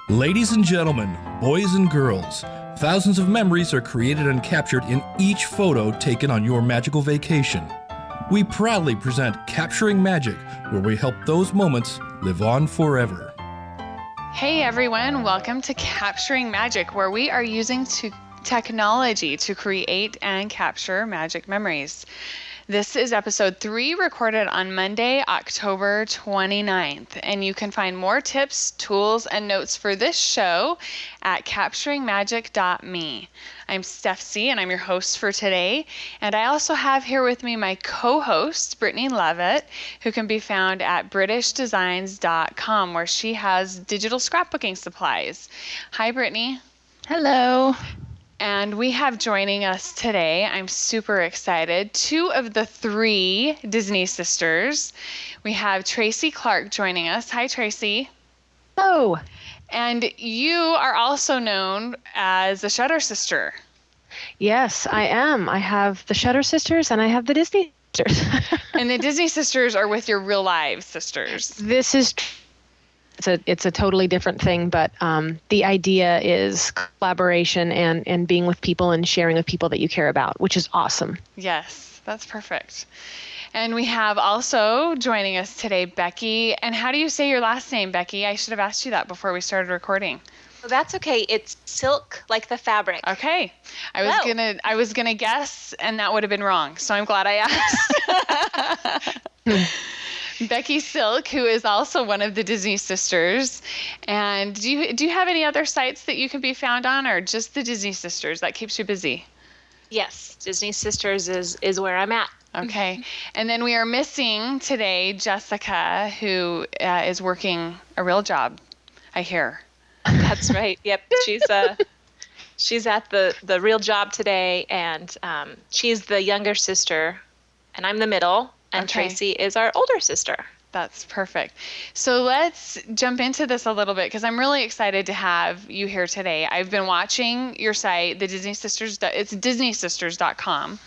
Ladies and gentlemen, boys and girls, thousands of memories are created and captured in each photo taken on your magical vacation. We proudly present Capturing Magic, where we help those moments live on forever. Hey everyone, welcome to Capturing Magic, where we are using technology to create and capture magic memories. This is episode 3, recorded on Monday, October 29th, and you can find more tips, tools, and notes for this show at capturingmagic.me. I'm Steph C, and I'm your host for today, and I also have here with me my co-host, Brittany Levitt, who can be found at britishdesigns.com, where she has digital scrapbooking supplies. Hi, Brittany. Hello. And we have joining us today, I'm super excited, 2 of the 3 Disney sisters. We have Tracey Clark joining us. Hi, Tracey. Hello. And you are also known as the Shutter Sister. Yes, I am. I have the Shutter Sisters and I have the Disney Sisters. And the Disney Sisters are with your real live sisters. This is it's a totally different thing, but the idea is collaboration and being with people and sharing with people that you care about, which is awesome. Yes, that's perfect. And we have also joining us today, Becky. And how do you say your last name, Becky? I should have asked you that before we started recording. Well, that's okay. It's silk, like the fabric. Okay. I was gonna guess, and that would have been wrong. So I'm glad I asked. Becky Silk, who is also one of the Disney sisters. And do you have any other sites that you can be found on, or just the Disney sisters? That keeps you busy. Yes, Disney Sisters is where I'm at. Okay. And then we are missing today Jessica, who is working a real job, I hear. That's right. Yep. She's at the real job today, and she's the younger sister, and I'm the middle. And okay. Tracey is our older sister. That's perfect. So let's jump into this a little bit, because I'm really excited to have you here today. I've been watching your site, the Disney Sisters. It's DisneySisters.com.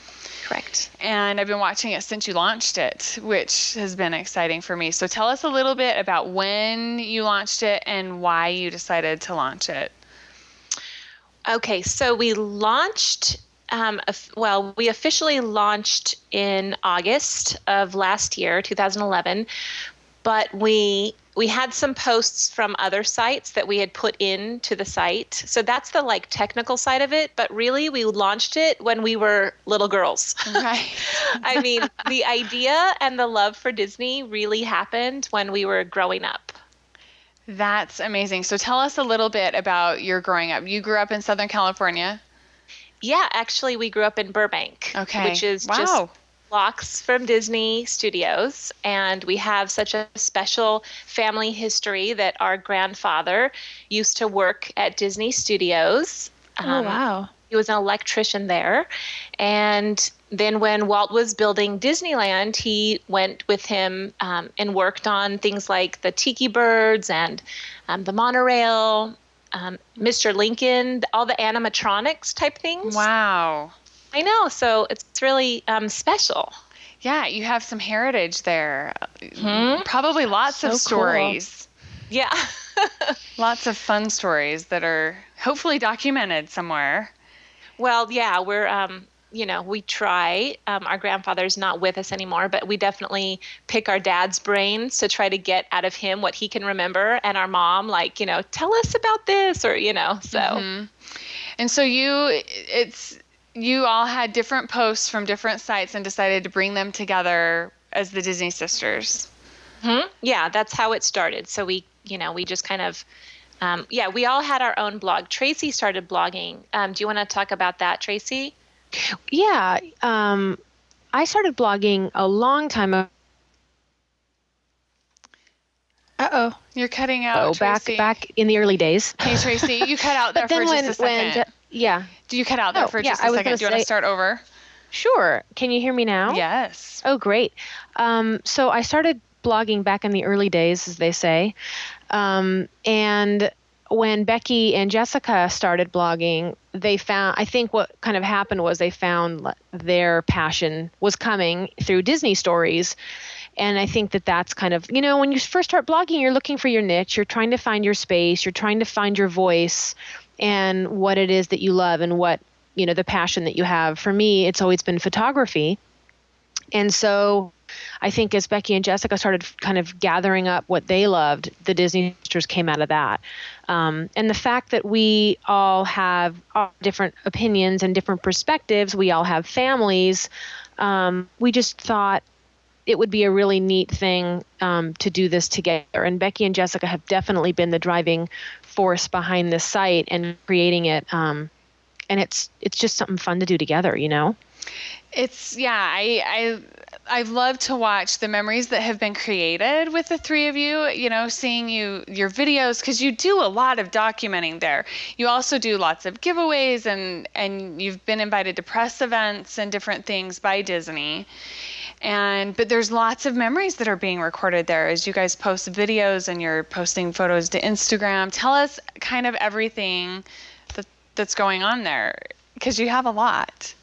Correct. And I've been watching it since you launched it, which has been exciting for me. So tell us a little bit about when you launched it and why you decided to launch it. Okay, so we launched... we officially launched in August of last year, 2011, but we had some posts from other sites that we had put into the site. So that's the technical side of it, but really we launched it when we were little girls. Right. I mean, the idea and the love for Disney really happened when we were growing up. That's amazing. So tell us a little bit about your growing up. You grew up in Southern California? Yeah, actually, we grew up in Burbank, which is just blocks from Disney Studios. And we have such a special family history that our grandfather used to work at Disney Studios. Oh, wow. He was an electrician there. And then when Walt was building Disneyland, he went with him and worked on things like the Tiki Birds and the monorail, Mr. Lincoln, all the animatronics type things. Wow. I know. So it's really special. Yeah, you have some heritage there. Mm-hmm. Probably lots of stories. Cool. Yeah. Lots of fun stories that are hopefully documented somewhere. Well, yeah, we're, we try. Our grandfather's not with us anymore, but we definitely pick our dad's brains to try to get out of him what he can remember. And our mom, tell us about this, or, so. Mm-hmm. And so you all had different posts from different sites and decided to bring them together as the Disney Sisters. Mm-hmm. Yeah, that's how it started. So we just kind of, we all had our own blog. Tracey started blogging. Do you want to talk about that, Tracey? Yeah, I started blogging a long time ago. Uh-oh, you're cutting out, Tracey. Back in the early days. Hey, Tracey, you cut out there for just a second. Do you cut out there for just a second? Do you want to start over? Sure. Can you hear me now? Yes. Oh, great. So I started blogging back in the early days, as they say. And when Becky and Jessica started blogging, I think what kind of happened was they found their passion was coming through Disney stories. And I think that that's kind of, when you first start blogging, you're looking for your niche, you're trying to find your space, you're trying to find your voice and what it is that you love and what, the passion that you have. For me, it's always been photography. And so I think as Becky and Jessica started kind of gathering up what they loved, the Disney Sisters came out of that. And the fact that we all have different opinions and different perspectives, we all have families, we just thought it would be a really neat thing to do this together. And Becky and Jessica have definitely been the driving force behind this site and creating it. And it's just something fun to do together, It's, I love to watch the memories that have been created with the three of you, seeing your videos, because you do a lot of documenting there. You also do lots of giveaways and you've been invited to press events and different things by Disney. But there's lots of memories that are being recorded there as you guys post videos and you're posting photos to Instagram. Tell us kind of everything that's going on there, because you have a lot.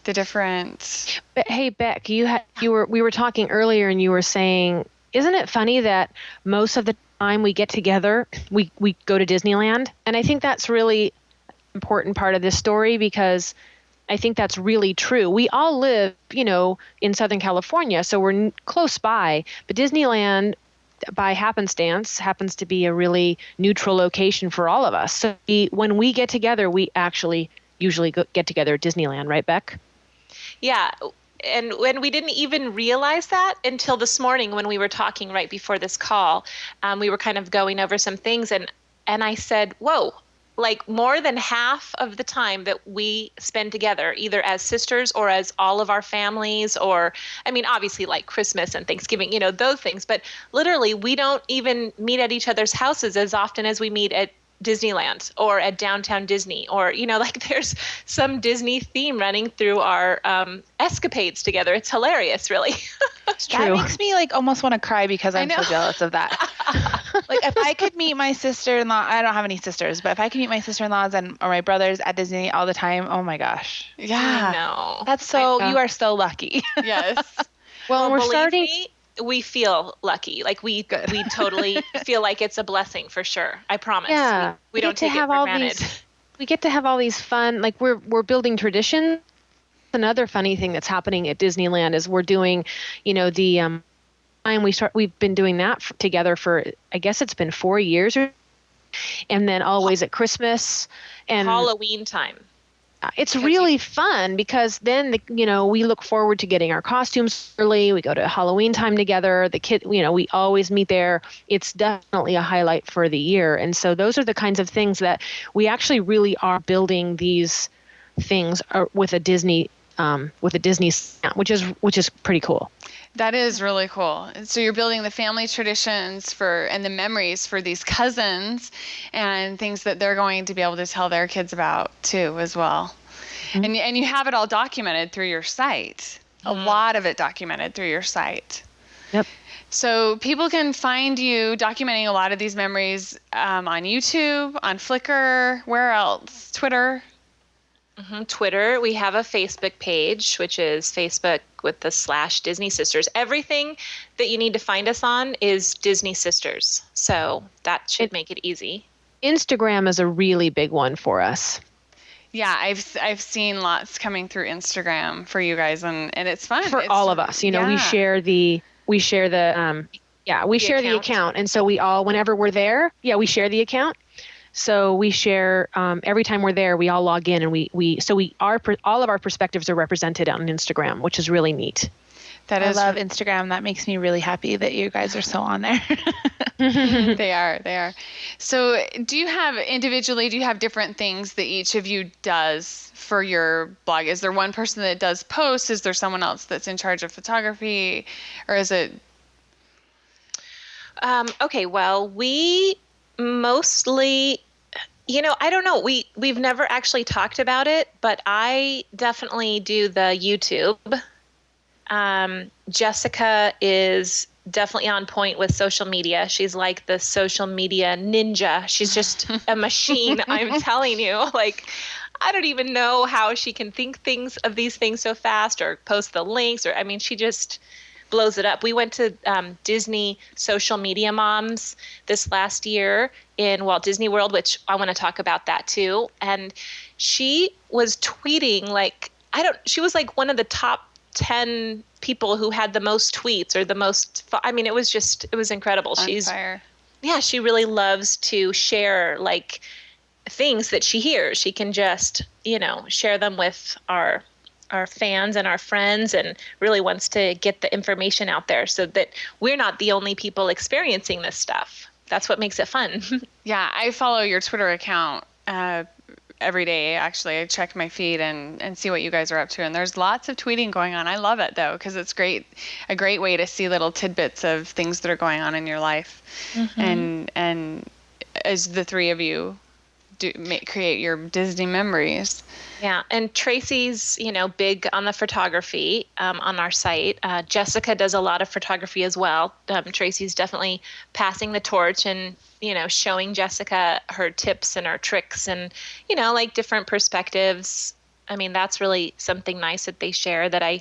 The different. But hey, Beck, we were talking earlier, and you were saying, isn't it funny that most of the time we get together, we go to Disneyland? And I think that's really important part of this story, because I think that's really true. We all live, in Southern California, so we're close by, but Disneyland, by happenstance, happens to be a really neutral location for all of us. So when we get together, we actually usually get together at Disneyland, right, Beck? Yeah. And when we didn't even realize that until this morning when we were talking right before this call, we were kind of going over some things, and I said, whoa, like more than half of the time that we spend together, either as sisters or as all of our families, or, obviously like Christmas and Thanksgiving, those things, but literally we don't even meet at each other's houses as often as we meet at Disneyland or at Downtown Disney, or, there's some Disney theme running through our escapades together. It's hilarious, really. It's true. That makes me almost want to cry, because I'm so jealous of that. If I could meet my sister-in-law, I don't have any sisters, but if I could meet my sister-in-laws or my brothers at Disney all the time, oh my gosh. Yeah. I know. That's you are so lucky. Yes. Well, we're believe starting. me, we feel lucky. We totally feel like it's a blessing for sure. I promise. Yeah. We don't take it for granted. We get to have all these fun, we're building tradition. Another funny thing that's happening at Disneyland is we're doing, the we've been doing that together for, I guess it's been 4 years, and then always at Christmas and Halloween time. It's really fun, because then we look forward to getting our costumes early. We go to Halloween time together. The kid, we always meet there. It's definitely a highlight for the year. And so those are the kinds of things that we actually really are building these things with a Disney stamp, which is pretty cool. That is really cool. So you're building the family traditions and the memories for these cousins and things that they're going to be able to tell their kids about too as well. Mm-hmm. And you have it all documented through your site. Mm-hmm. A lot of it documented through your site. Yep. So people can find you documenting a lot of these memories on YouTube, on Flickr, where else? Twitter? Mm-hmm. Twitter. We have a Facebook page, which is Facebook with the /Disney Sisters. Everything that you need to find us on is Disney Sisters. So that should make it easy. Instagram is a really big one for us. Yeah, I've seen lots coming through Instagram for you guys, and it's fun. For all of us, we share the account. And so we all, whenever we're there, we share the account. So we share, every time we're there, we all log in, and all of our perspectives are represented on Instagram, which is really neat. I love Instagram. That makes me really happy that you guys are so on there. They are. So do you have different things that each of you does for your blog? Is there one person that does posts? Is there someone else that's in charge of photography? Or is it? Okay, well, we mostly, I don't know. We've never actually talked about it, but I definitely do the YouTube. Jessica is definitely on point with social media. She's like the social media ninja. She's just a machine. I'm telling you, I don't even know how she can think of these things so fast or post the links, or, she just, blows it up. We went to Disney Social Media Moms this last year in Walt Disney World, which I want to talk about that too. And she was tweeting she was like one of the top 10 people who had the most tweets or the most, it was incredible. She's fire. Yeah, she really loves to share like things that she hears. She can just, share them with our fans and our friends, and really wants to get the information out there so that we're not the only people experiencing this stuff. That's what makes it fun. Yeah, I follow your Twitter account every day. Actually, I check my feed and see what you guys are up to. And there's lots of tweeting going on. I love it though, because it's a great way to see little tidbits of things that are going on in your life. Mm-hmm. And as the three of you create your Disney memories. Yeah, and Tracey's, big on the photography on our site. Jessica does a lot of photography as well. Tracey's definitely passing the torch and, showing Jessica her tips and her tricks and, like different perspectives. I mean, that's really something nice that they share, that I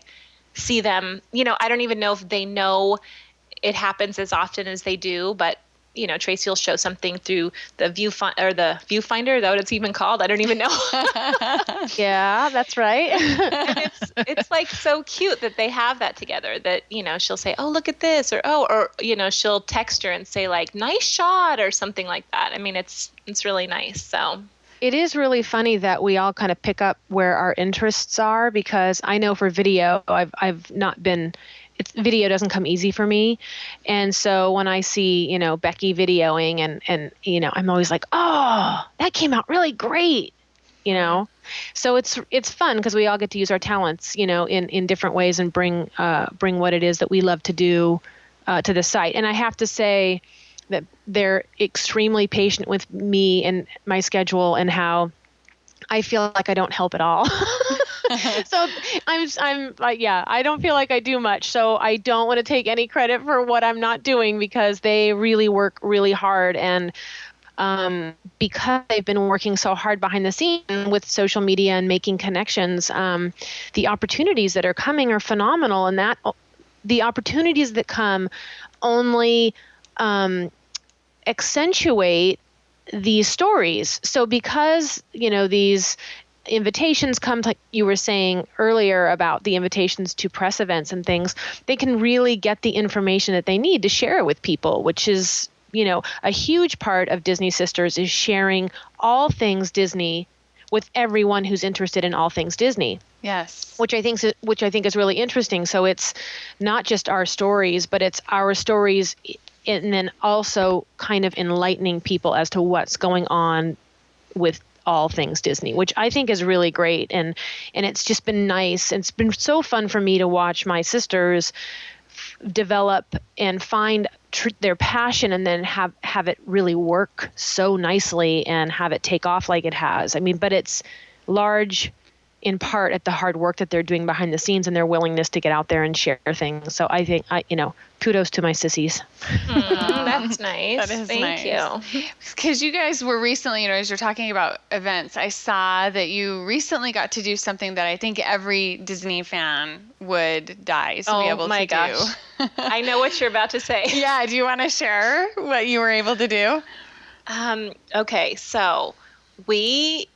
see them, I don't even know if they know it happens as often as they do, but Tracey will show something through the viewfinder. Is that what it's even called? I don't even know. Yeah, that's right. And it's like so cute that they have that together, that, she'll say, oh, look at this, or she'll text her and say like, nice shot or something like that. I mean, it's really nice. So it is really funny that we all kind of pick up where our interests are, because I know for video, I've not been, video doesn't come easy for me. And so when I see, Becky videoing and I'm always like, oh, that came out really great, So it's fun because we all get to use our talents, in different ways and bring what it is that we love to do to the site. And I have to say that they're extremely patient with me and my schedule and how I feel like I don't help at all. So I'm like, yeah, I don't feel like I do much. So I don't want to take any credit for what I'm not doing, because they really work really hard. And because they've been working so hard behind the scenes with social media and making connections, the opportunities that are coming are phenomenal. And that the opportunities that come only accentuate these stories. So because, these invitations come, like you were saying earlier about the invitations to press events and things, they can really get the information that they need to share it with people, which is, a huge part of Disney Sisters is sharing all things Disney with everyone who's interested in all things Disney. Yes. Which I think is really interesting. So it's not just our stories, but it's our stories, and then also kind of enlightening people as to what's going on with all things Disney, which I think is really great. And it's just been nice. It's been so fun for me to watch my sisters develop and find their passion, and then have it really work so nicely and have it take off like it has. I mean, but it's large in part at the hard work that they're doing behind the scenes and their willingness to get out there and share things. So I think, kudos to my sissies. That's nice. That is Thank you. Because you guys were recently, as you're talking about events, I saw that you recently got to do something that I think every Disney fan would die to be able to do. I know what you're about to say. Yeah. Do you want to share what you were able to do? Okay. So we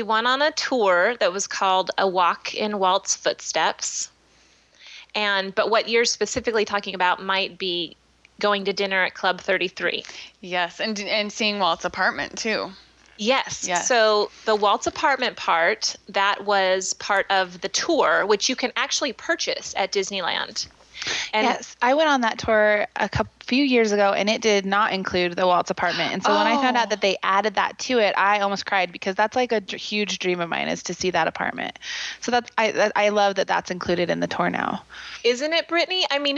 went on a tour that was called A Walk in Walt's Footsteps. But what you're specifically talking about might be going to dinner at Club 33. Yes, and seeing Walt's apartment too. Yes. So the Walt's apartment part, that was part of the tour, which you can actually purchase at Disneyland. And yes, I went on that tour a few years ago, and it did not include the Walt's apartment. And so when I found out that they added that to it, I almost cried, because that's like a huge dream of mine, is to see that apartment. So I love that that's included in the tour now. Isn't it, Brittany? I mean,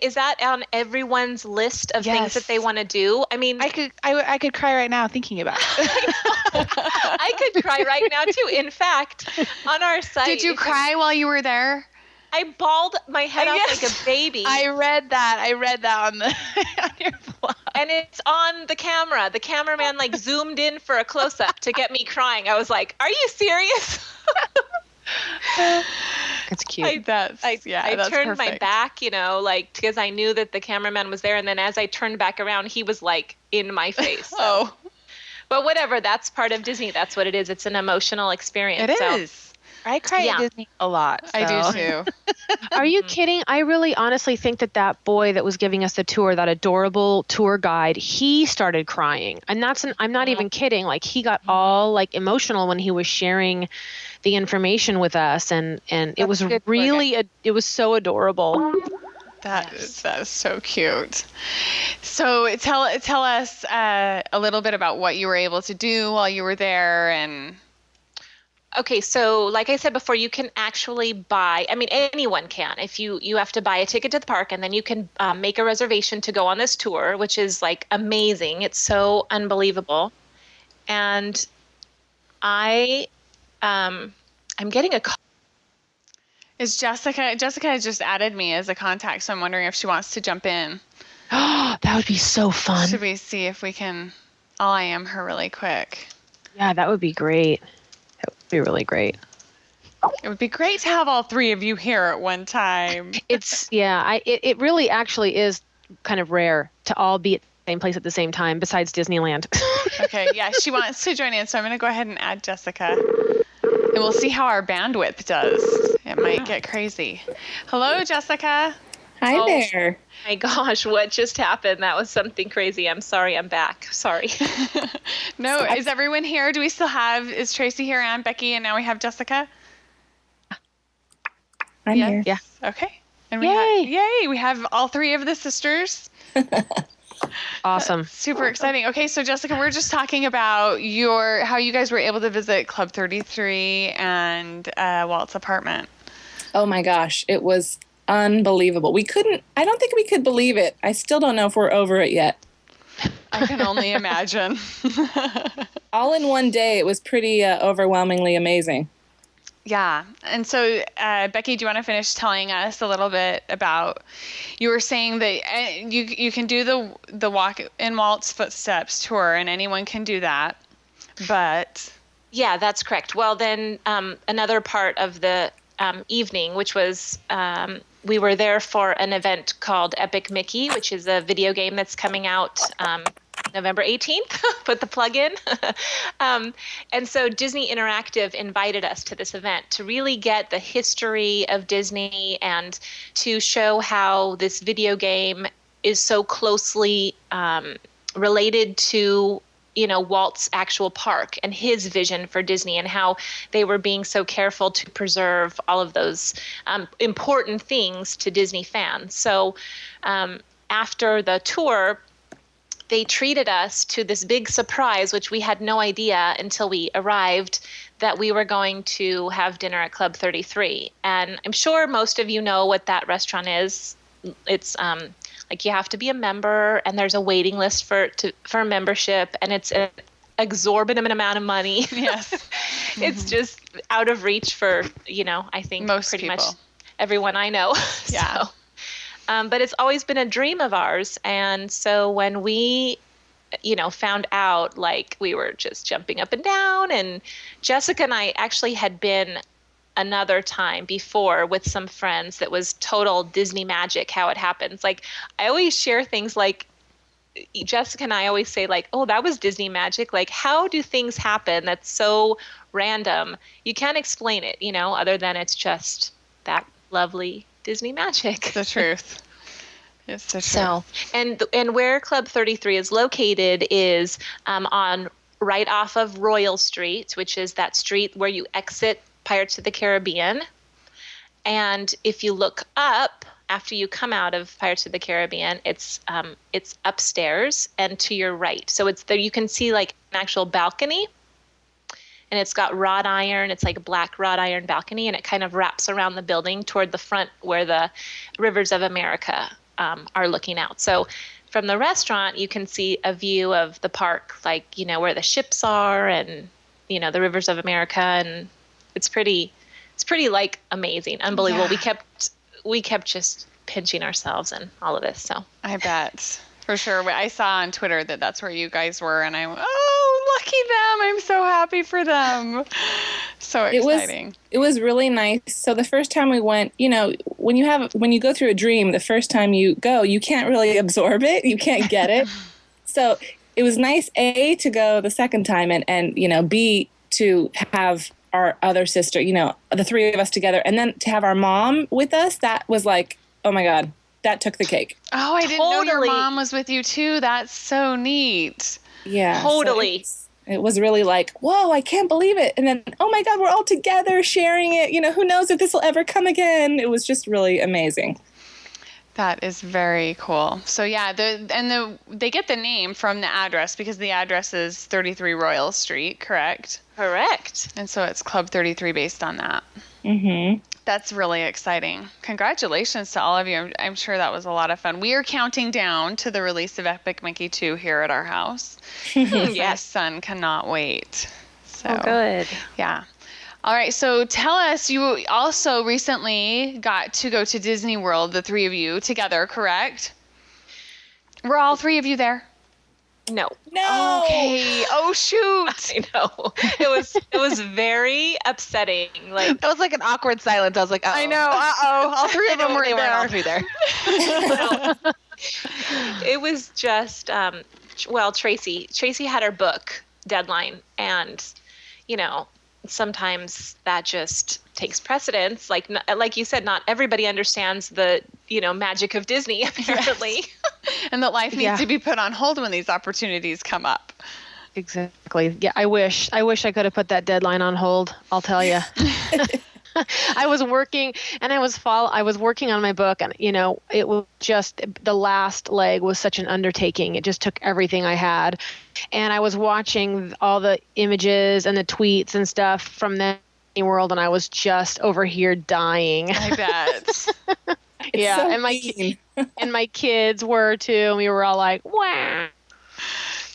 is that on everyone's list of things that they want to do? I mean, I could cry right now thinking about it. I could cry right now too. In fact, on our site. Did you cry while you were there? I bawled my head off like a baby. I read that on your blog. And it's on the camera. The cameraman zoomed in for a close-up to get me crying. I was like, are you serious? That's cute. That's I turned my perfect. back, like, because I knew that the cameraman was there. And then as I turned back around, he was like in my face. So. Oh, But whatever, that's part of Disney. That's what it is. It's an emotional experience. it is. I cry at Disney a lot. I so. do too. Are you kidding? I really honestly think that boy that was giving us the tour, that adorable tour guide, he started crying. And I'm not even kidding. Like, he got all like emotional when he was sharing the information with us, and it was really it was so adorable. That is so cute. So tell us a little bit about what you were able to do while you were there. And okay, so like I said before, you can actually buy, I mean, anyone can. If you have to buy a ticket to the park, and then you can make a reservation to go on this tour, which is like amazing. It's so unbelievable. And I'm getting a call. is Jessica just added me as a contact, so I'm wondering if she wants to jump in. That would be so fun. Should we see if we can IM her really quick? Yeah, that would be great. That would be really great. It would be great to have all three of you here at one time. It really actually is kind of rare to all be at the same place at the same time, besides Disneyland. Okay, yeah, she wants to join in, so I'm going to go ahead and add Jessica. And we'll see how our bandwidth does. It might get crazy. Hello, Jessica. Hi there. My gosh, what just happened? That was something crazy. I'm sorry, I'm back. Sorry. No, is everyone here? Do we still is Tracey here and Becky, and now we have Jessica? I'm here. Yeah. Okay. And we have all three of the sisters. Awesome. Super exciting. Okay, so Jessica, we're just talking about how you guys were able to visit Club 33 and Walt's apartment. Oh my gosh, it was unbelievable. I don't think we could believe it. I still don't know if we're over it yet. I can only imagine. All in one day, it was pretty overwhelmingly amazing. Yeah. And so, Becky, do you want to finish telling us a little bit about, you were saying that you can do the Walk in Walt's Footsteps tour, and anyone can do that, but... Yeah, that's correct. Well, then another part of the evening, which was we were there for an event called Epic Mickey, which is a video game that's coming out November 18th, put the plug in. And so Disney Interactive invited us to this event to really get the history of Disney and to show how this video game is so closely related to, Walt's actual park and his vision for Disney, and how they were being so careful to preserve all of those important things to Disney fans. So after the tour, they treated us to this big surprise, which we had no idea until we arrived, that we were going to have dinner at Club 33. And I'm sure most of you know what that restaurant is. It's like you have to be a member, and there's a waiting list for membership, and it's an exorbitant amount of money. Yes. It's just out of reach for, I think most pretty people. much everyone I know. Yeah. So, but it's always been a dream of ours. And so when we, found out, like, we were just jumping up and down. And Jessica and I actually had been another time before with some friends that was total Disney magic, how it happens. Like, I always share things like, Jessica and I always say, like, oh, that was Disney magic. Like, how do things happen that's so random? You can't explain it, other than it's just that lovely Disney magic. The truth. It's the truth. So, and where Club 33 is located is on right off of Royal Street, which is that street where you exit Pirates of the Caribbean. And if you look up after you come out of Pirates of the Caribbean, it's upstairs and to your right. So it's there. You can see like an actual balcony. And it's got wrought iron. It's like a black wrought iron balcony, and it kind of wraps around the building toward the front where the Rivers of America are looking out. So from the restaurant, you can see a view of the park, like, where the ships are and, the Rivers of America. And it's pretty like amazing, unbelievable. Yeah. We kept just pinching ourselves and all of this. So I bet. For sure. I saw on Twitter that's where you guys were, and I went, oh, lucky them. I'm so happy for them. So exciting. It was really nice. So the first time we went, when you go through a dream, the first time you go, you can't really absorb it. You can't get it. So it was nice, A, to go the second time and B, to have our other sister, the three of us together, and then to have our mom with us. That was like, oh my God, that took the cake. Oh, I didn't know your mom was with you too. That's so neat. Yeah. Totally. So it was really like, whoa, I can't believe it. And then, oh my God, we're all together sharing it. Who knows if this will ever come again. It was just really amazing. That is very cool. So yeah, they get the name from the address because the address is 33 Royal Street, correct? Correct. And so it's Club 33 based on that. Mm-hmm. That's really exciting. Congratulations to all of you. I'm sure that was a lot of fun. We are counting down to the release of Epic Mickey 2 here at our house. Yes. My son cannot wait. So, oh, good. Yeah. All right. So tell us, you also recently got to go to Disney World, the three of you together, correct? Were all three of you there? No. Okay. Oh, shoot. I know. It was very upsetting. Like, That was like an awkward silence. I was like, uh-oh. I know. Uh-oh. All three of them were They weren't all there. three there. it was just, Tracey had her book deadline, and, sometimes that just takes precedence. Like you said, not everybody understands the, magic of Disney, apparently. Yes. And that life needs to be put on hold when these opportunities come up. Exactly. Yeah, I wish I could have put that deadline on hold. I'll tell you. I was working and I was working on my book, and it was just the last leg was such an undertaking. It just took everything I had, and I was watching all the images and the tweets and stuff from the world, and I was just over here dying. I bet. Yeah, so and my kids were too, and we were all like, wow.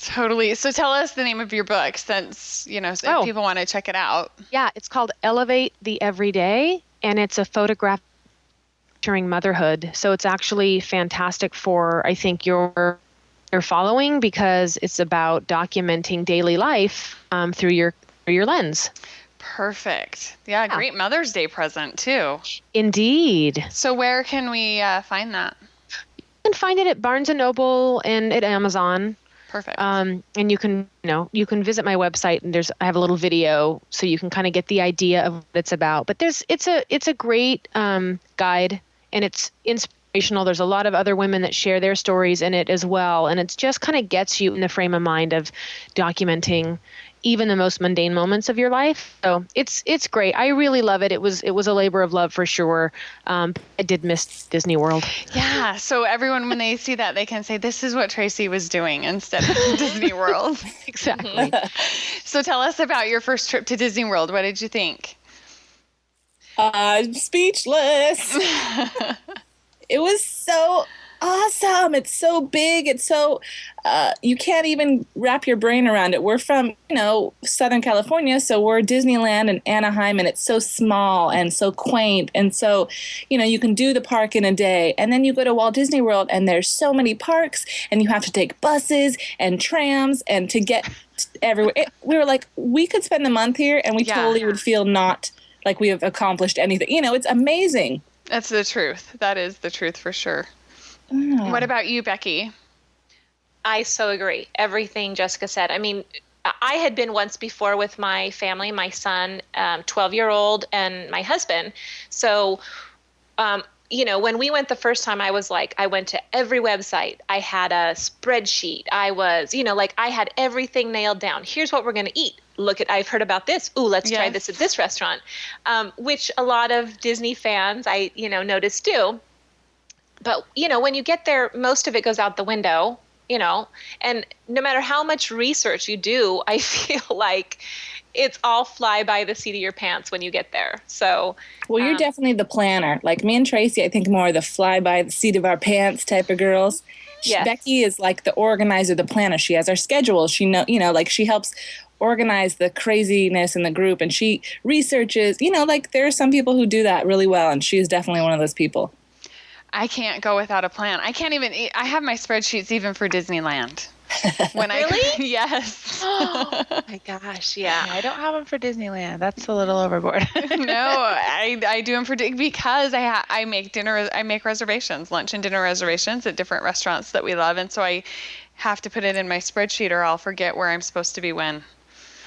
Totally. So tell us the name of your book, since, if people want to check it out. Yeah, it's called Elevate the Everyday, and it's a photograph featuring motherhood. So it's actually fantastic for, I think, your following, because it's about documenting daily life through your lens. Perfect. Yeah, great Mother's Day present too. Indeed. So where can we find that? You can find it at Barnes & Noble and at Amazon. Perfect. And you can visit my website, and I have a little video so you can kind of get the idea of what it's about. But it's a great guide, and it's inspirational. There's a lot of other women that share their stories in it as well, and it just kind of gets you in the frame of mind of documenting even the most mundane moments of your life. So it's great. I really love it. It was a labor of love for sure. I did miss Disney World. Yeah. So everyone, when they see that, they can say, this is what Tracey was doing instead of Disney World. Exactly. So tell us about your first trip to Disney World. What did you think? I'm speechless. It was so awesome. It's so big. It's so, you can't even wrap your brain around it. We're from, Southern California, so we're Disneyland and Anaheim, and it's so small and so quaint. And so, you can do the park in a day. And then you go to Walt Disney World, and there's so many parks, and you have to take buses and trams and to get everywhere. We were like, we could spend a month here, and we totally would feel not like we have accomplished anything. It's amazing. That's the truth. That is the truth for sure. Oh. What about you, Becky? I so agree. Everything Jessica said. I mean, I had been once before with my family, my son, 12-year-old, and my husband. So, when we went the first time, I was like, I went to every website. I had a spreadsheet. I was, I had everything nailed down. Here's what we're going to eat. I've heard about this. Ooh, let's try this at this restaurant, which a lot of Disney fans, I noticed do. But, when you get there, most of it goes out the window, and no matter how much research you do, I feel like it's all fly by the seat of your pants when you get there. So, well, you're definitely the planner. Like me and Tracey, I think more the fly by the seat of our pants type of girls. Yes. Becky is like the organizer, the planner. She has our schedule. She she helps organize the craziness in the group, and she researches, there are some people who do that really well, and she is definitely one of those people. I can't go without a plan. I can't even I have my spreadsheets even for Disneyland. Really? Yes. Oh my gosh, yeah. I don't have them for Disneyland. That's a little overboard. No, I do them for because I make reservations, lunch and dinner reservations at different restaurants that we love, and so I have to put it in my spreadsheet or I'll forget where I'm supposed to be when.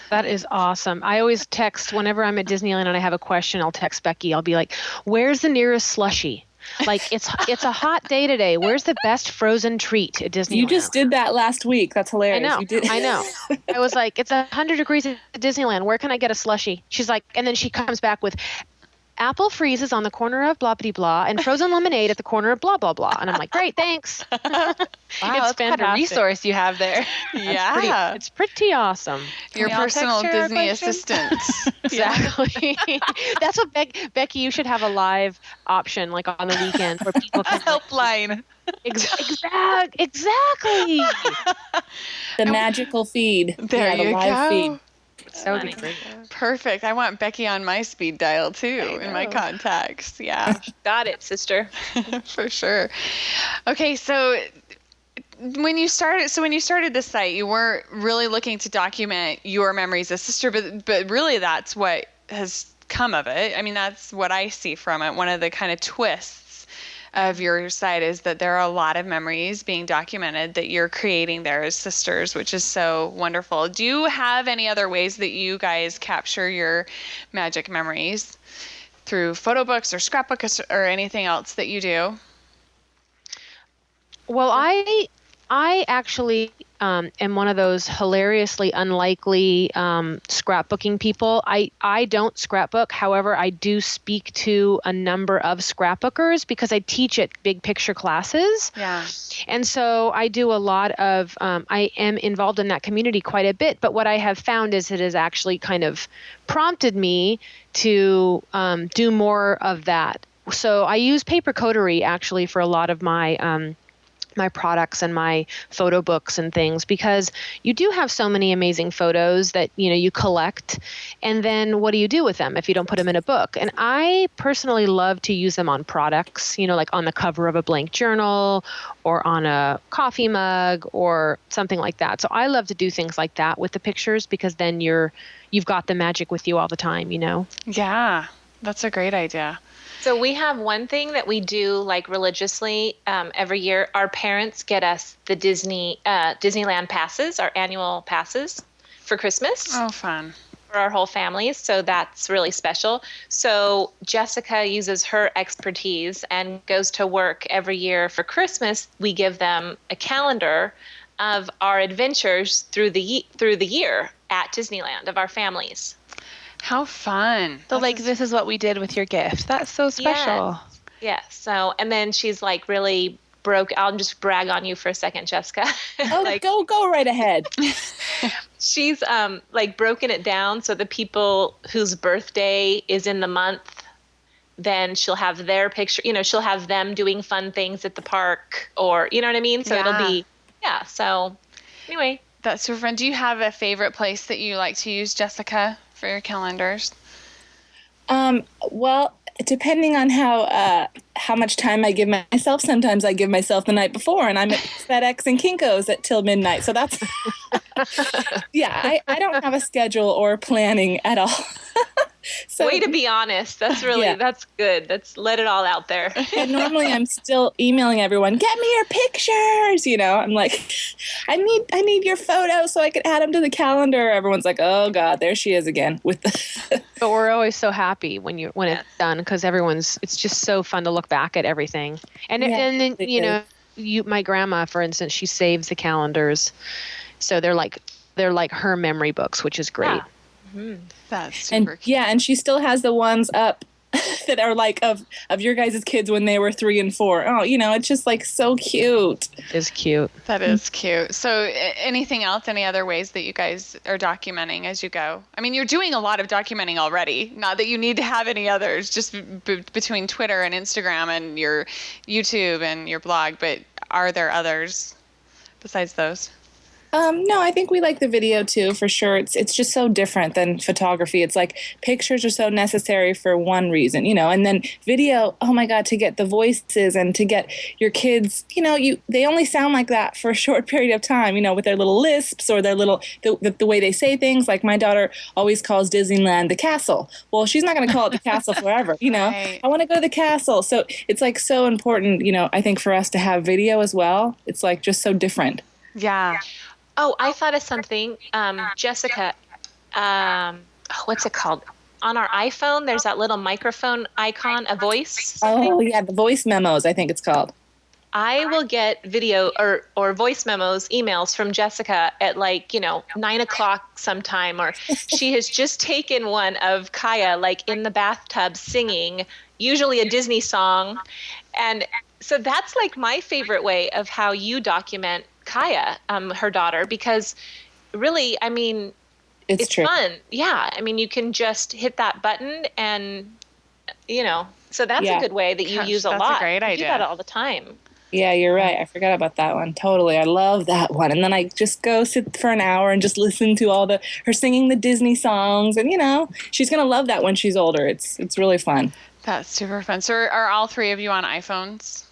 That is awesome. I always text whenever I'm at Disneyland and I have a question. I'll text Becky. I'll be like, "Where's the nearest slushie? Like it's a hot day today. Where's the best frozen treat at Disneyland?" You just did that last week. That's hilarious. I know. You did. I know. I was like, "It's 100 degrees at Disneyland. Where can I get a slushie?" She's like, and then she comes back with apple freezes on the corner of blah blah blah and frozen lemonade at the corner of blah blah blah. And I'm like, "Great, thanks." Wow, that's quite a resource you have there. Yeah. It's pretty awesome. Your personal Disney assistant. Exactly. That's what Becky, you should have a live option like on the weekend where people can helpline. Exactly. The magical feed. There the you live go. feed. That would be great. Perfect. I want Becky on my speed dial too in my contacts. Yeah. Got it, sister. For sure. Okay, so when you started this site, you weren't really looking to document your memories as sister, but really that's what has come of it. I mean, that's what I see from it. One of the kind of twists of your site is that there are a lot of memories being documented that you're creating there as sisters, which is so wonderful. Do you have any other ways that you guys capture your magic memories through photo books or scrapbooks or anything else that you do? Well, I actually am one of those hilariously unlikely scrapbooking people. I don't scrapbook. However, I do speak to a number of scrapbookers because I teach at big picture classes. Yeah. And so I do a lot of, I am involved in that community quite a bit. But what I have found is it has actually kind of prompted me to do more of that. So I use paper coterie actually for a lot of my my products and my photo books and things, because you do have so many amazing photos that, you collect, and then what do you do with them if you don't put them in a book? And I personally love to use them on products, like on the cover of a blank journal or on a coffee mug or something like that. So I love to do things like that with the pictures because then you've got the magic with you all the time, Yeah, that's a great idea. So we have one thing that we do like religiously every year. Our parents get us the Disneyland passes, our annual passes for Christmas. Oh, fun. For our whole families. So that's really special. So Jessica uses her expertise and goes to work every year for Christmas. We give them a calendar of our adventures through the year at Disneyland of our families. How fun. So this is what we did with your gift. That's so special. Yeah. So, and then she's like really broke. I'll just brag on you for a second, Jessica. Oh, go right ahead. She's like broken it down. So the people whose birthday is in the month, then she'll have their picture, she'll have them doing fun things at the park or, you know what I mean? So it'll be, so anyway. That's super fun. Do you have a favorite place that you like to use, Jessica, for your calendars? Well, depending on how much time I give myself, sometimes I give myself the night before, and I'm at FedEx and Kinko's till midnight. So that's, I don't have a schedule or planning at all. So, way to be honest. That's really, that's good. Let it all out there. And normally I'm still emailing everyone, get me your pictures. I'm like, I need your photo so I can add them to the calendar. Everyone's like, oh God, there she is again with the. But we're always so happy when it's done because it's just so fun to look back at everything. And then, my grandma, for instance, she saves the calendars. So they're like her memory books, which is great. Yeah. Mm-hmm. That's super cute. Yeah, and she still has the ones up that are like of your guys' kids when they were 3 and 4. Oh, it's just like so cute. It is cute. That is cute. So anything else, any other ways that you guys are documenting as you go? I mean, you're doing a lot of documenting already. Not that you need to have any others, just between Twitter and Instagram and your YouTube and your blog, but are there others besides those? No, I think we like the video too, for sure. It's just so different than photography. It's like pictures are so necessary for one reason, and then video, oh my God, to get the voices and to get your kids, they only sound like that for a short period of time, with their little lisps or their little, the way they say things. Like my daughter always calls Disneyland the castle. Well, she's not going to call it the castle forever, Right. I want to go to the castle. So it's like so important, I think for us to have video as well. It's like just so different. Yeah. Oh, I thought of something. Jessica, what's it called? On our iPhone, there's that little microphone icon, a voice. Oh, yeah, the voice memos, I think it's called. I will get video or voice memos, emails from Jessica at 9:00 sometime, or she has just taken one of Kaya in the bathtub singing, usually a Disney song. And so that's my favorite way of how you document Kaya, her daughter, because really, it's true. fun. Yeah. You can just hit that button and, so that's a good way that you use a lot. That's a great idea. I do that all the time. Yeah, you're right. I forgot about that one. Totally. I love that one. And then I just go sit for an hour and just listen to her singing the Disney songs. And, she's going to love that when she's older. It's really fun. That's super fun. So are all three of you on iPhones?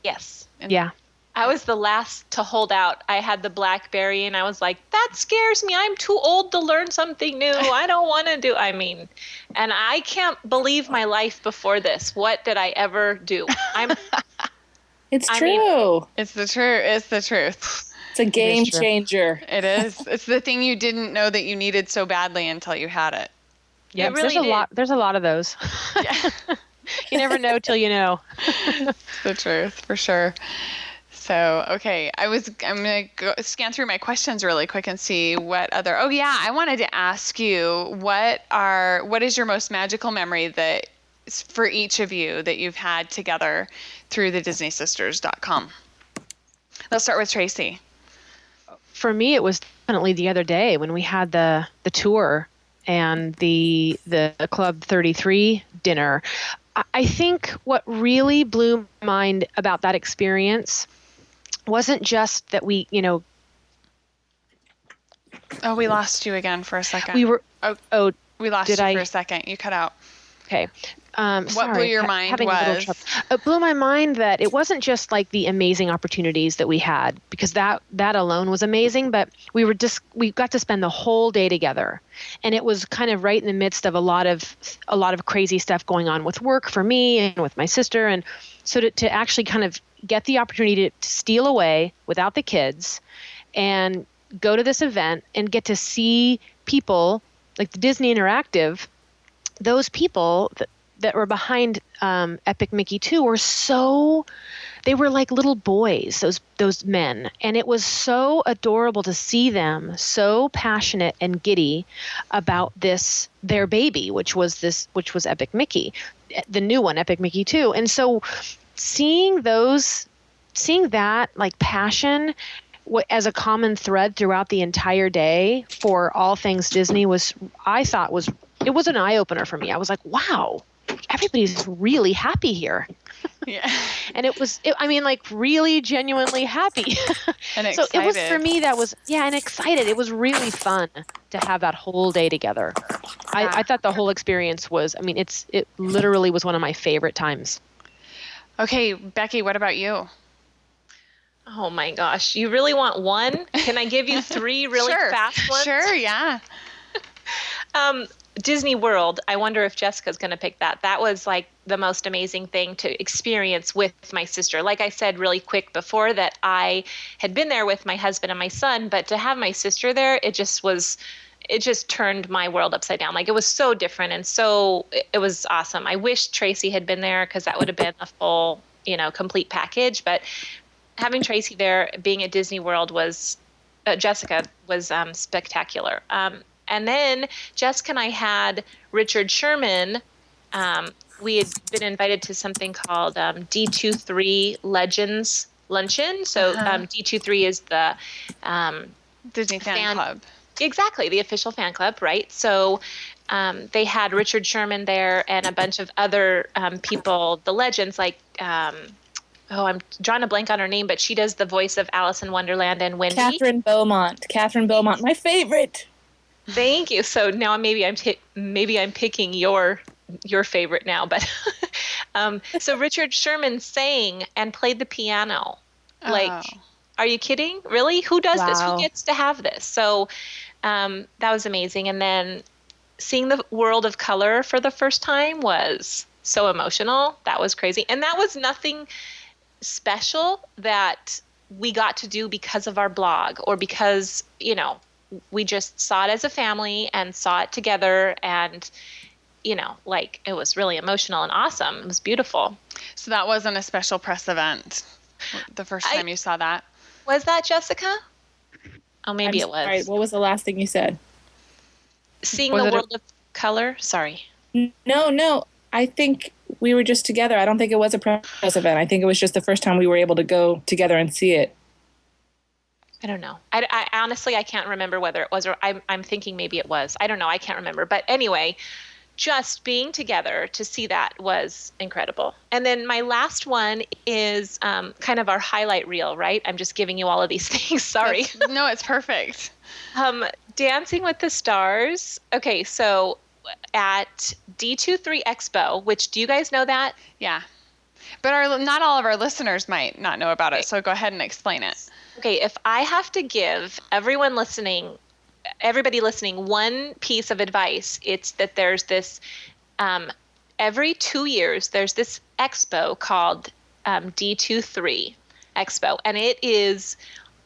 Yes. Yeah. I was the last to hold out. I had the BlackBerry and I was like, that scares me. I'm too old to learn something new. I don't want to do, and I can't believe my life before this. What did I ever do? It's true. It's the truth. It's the truth. It's a game changer. It is. It's the thing you didn't know that you needed so badly until you had it. Yeah, really there's a lot of those. Yeah. You never know till you know. It's the truth, for sure. So, okay, I'm going to scan through my questions really quick and see what other, I wanted to ask you, what is your most magical memory that for each of you that you've had together through the DisneySisters.com? Let's start with Tracey. For me, it was definitely the other day when we had the tour and the Club 33 dinner. I think what really blew my mind about that experience wasn't just that we, Oh, we lost you again for a second. we were, We lost you for a second. You cut out. okay. What blew your mind was? It blew my mind that it wasn't just the amazing opportunities that we had, because that alone was amazing, but we got to spend the whole day together, and it was kind of right in the midst of a lot of crazy stuff going on with work for me and with my sister, and so to actually kind of get the opportunity to steal away without the kids and go to this event and get to see people like the Disney Interactive, those people that were behind Epic Mickey 2 they were like little boys, those men. And it was so adorable to see them so passionate and giddy about their baby, which was Epic Mickey, the new one, Epic Mickey 2. And so seeing that passion as a common thread throughout the entire day for all things Disney was an eye opener for me. I was like, wow, everybody's really happy here. Yeah. And it was really genuinely happy. And excited. So it was, for me, and excited. It was really fun to have that whole day together. Yeah. I thought the whole experience was, it literally was one of my favorite times. Okay, Becky, what about you? Oh my gosh. You really want one? Can I give you three really fast ones? Sure, yeah. Disney World. I wonder if Jessica's going to pick that. That was the most amazing thing to experience with my sister. Like I said really quick before, that I had been there with my husband and my son, but to have my sister there, it just turned my world upside down. It was so different, and it was awesome. I wish Tracey had been there, because that would have been a full, complete package. But having Tracey there, being at Disney World Jessica was spectacular. And then Jessica and I had Richard Sherman. We had been invited to something called D23 Legends Luncheon. So D23 is the Disney fan club. Exactly, the official fan club, right? So they had Richard Sherman there and a bunch of other people, the legends, I'm drawing a blank on her name, but she does the voice of Alice in Wonderland and Wendy. Catherine Beaumont, my favorite. Thank you. So now maybe I'm picking your favorite now, but so Richard Sherman sang and played the piano. Like, are you kidding? Really? Who does this? Who gets to have this? So that was amazing. And then seeing the world of color for the first time was so emotional. That was crazy. And that was nothing special that we got to do because of our blog or because, we just saw it as a family and saw it together, and like, it was really emotional and awesome. It was beautiful. So that wasn't a special press event the first time you saw that? Was that, Jessica? Oh, maybe it was. Sorry, what was the last thing you said? Seeing the world of color? Sorry. No. I think we were just together. I don't think it was a press event. I think it was just the first time we were able to go together and see it. I don't know. I honestly, I can't remember whether it was, or I'm thinking maybe it was. I don't know. I can't remember. But anyway, just being together to see that was incredible. And then my last one is kind of our highlight reel, right? I'm just giving you all of these things. Sorry. No, it's perfect. Dancing with the Stars. Okay, so at D23 Expo, which, do you guys know that? Yeah. But not all of our listeners might not know about it, so go ahead and explain it. Okay, if I have to give everybody listening one piece of advice, it's that there's this, every 2 years, there's this expo called D23 Expo, and it is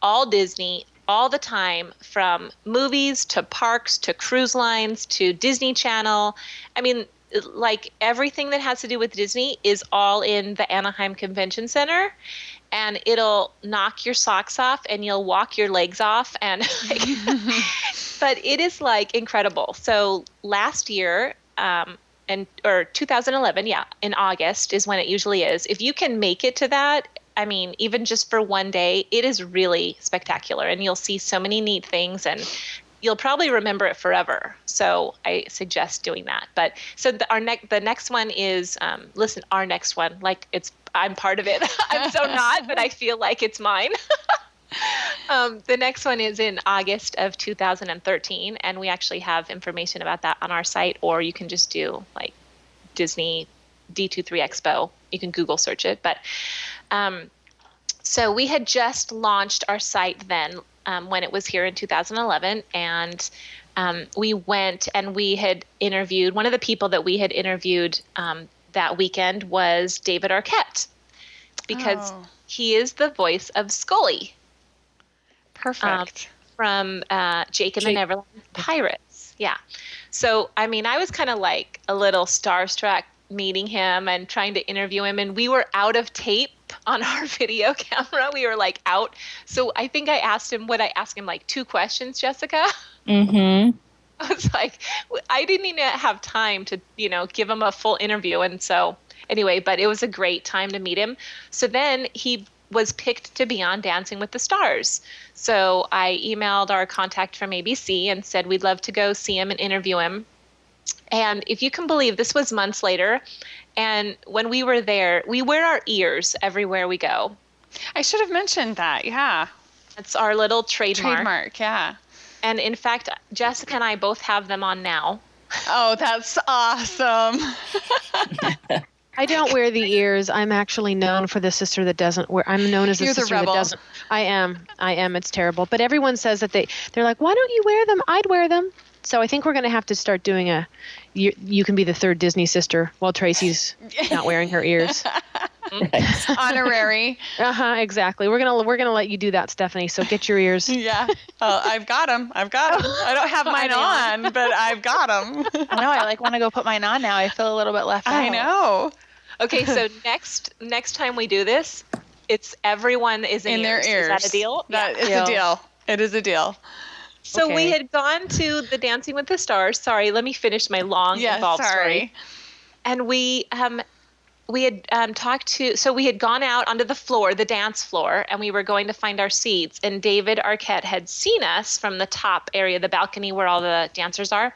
all Disney all the time, from movies to parks to cruise lines to Disney Channel. I mean, like, everything that has to do with Disney is all in the Anaheim Convention Center. And it'll knock your socks off and you'll walk your legs off. And but it is like incredible. So last year, or 2011, in August is when it usually is. If you can make it to that, I mean, even just for one day, it is really spectacular. And you'll see so many neat things, and you'll probably remember it forever. So I suggest doing that. But so the next one is, our next one, like, I'm part of it. I'm so not, but I feel like it's mine. The next one is in August of 2013, and we actually have information about that on our site, or you can just do like Disney D23 Expo. You can Google search it. But so we had just launched our site then when it was here in 2011, and we went and we had interviewed, one of the people that we had interviewed that weekend was David Arquette, because he is the voice of Scully. Perfect. From Jacob and Neverland Pirates. Yeah. So, I mean, I was kind of like a little starstruck meeting him and trying to interview him, and we were out of tape on our video camera. We were like out. So I think I asked him like 2 questions, Jessica. Mm-hmm. I was like, I didn't even have time to, give him a full interview. And so anyway, but it was a great time to meet him. So then he was picked to be on Dancing with the Stars. So I emailed our contact from ABC and said we'd love to go see him and interview him. And if you can believe, this was months later. And when we were there, we wear our ears everywhere we go. I should have mentioned that. Yeah. It's our little trademark. Yeah. And in fact, Jessica and I both have them on now. Oh, that's awesome. I don't wear the ears. I'm actually known for the sister that doesn't wear. I'm known as the sister that doesn't. I am. It's terrible. But everyone says that they're like, why don't you wear them? I'd wear them. So I think we're going to have to start doing you can be the third Disney sister while Tracey's not wearing her ears. Right. Honorary. Exactly. We're gonna let you do that, Stephanie. So get your ears. Yeah. Well, I've got them. I don't have mine on, but I've got them. I know. I want to go put mine on now. I feel a little bit left out. I know. Okay, so next time we do this, it's everyone is in their ears. Is that a deal? It's a deal. It is a deal. So we had gone to the Dancing with the Stars. Sorry, let me finish my long involved story. And we had we had gone out onto the floor, the dance floor, and we were going to find our seats. And David Arquette had seen us from the top area, the balcony where all the dancers are.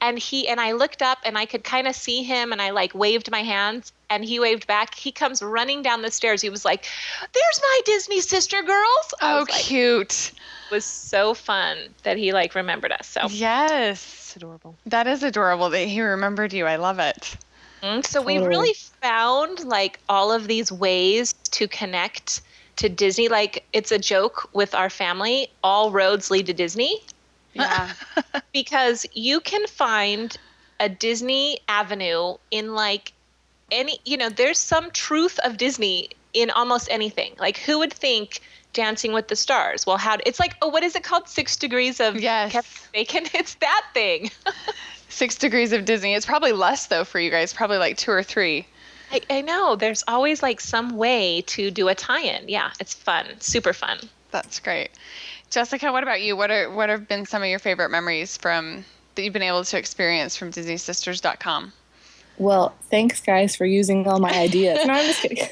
And I looked up and I could kind of see him, and I like waved my hands, and he waved back. He comes running down the stairs. He was like, "There's my Disney sister girls." Oh, cute. It was so fun that he like remembered us. So yes, Adorable. that is adorable that he remembered you. I love it. So we really found like all of these ways to connect to Disney. Like it's a joke with our family, all roads lead to Disney. Yeah. Because you can find a Disney avenue in like any, there's some truth of Disney in almost anything. Like who would think Dancing with the Stars? Well, it's like, what is it called? 6 Degrees of Kevin Bacon? It's that thing. 6 Degrees of Disney. It's probably less though for you guys, probably like 2 or 3. I know. There's always like some way to do a tie-in. Yeah, it's fun. Super fun. That's great. Jessica, what about you? What have been some of your favorite memories that you've been able to experience from DisneySisters.com? Well, thanks guys for using all my ideas. No, I'm just kidding.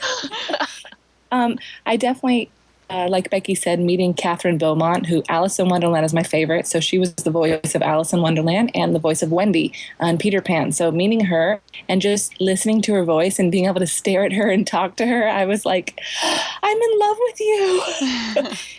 I definitely, like Becky said, meeting Catherine Beaumont, who Alice in Wonderland is my favorite. So she was the voice of Alice in Wonderland and the voice of Wendy on Peter Pan. So meeting her and just listening to her voice and being able to stare at her and talk to her, I was like, I'm in love with you.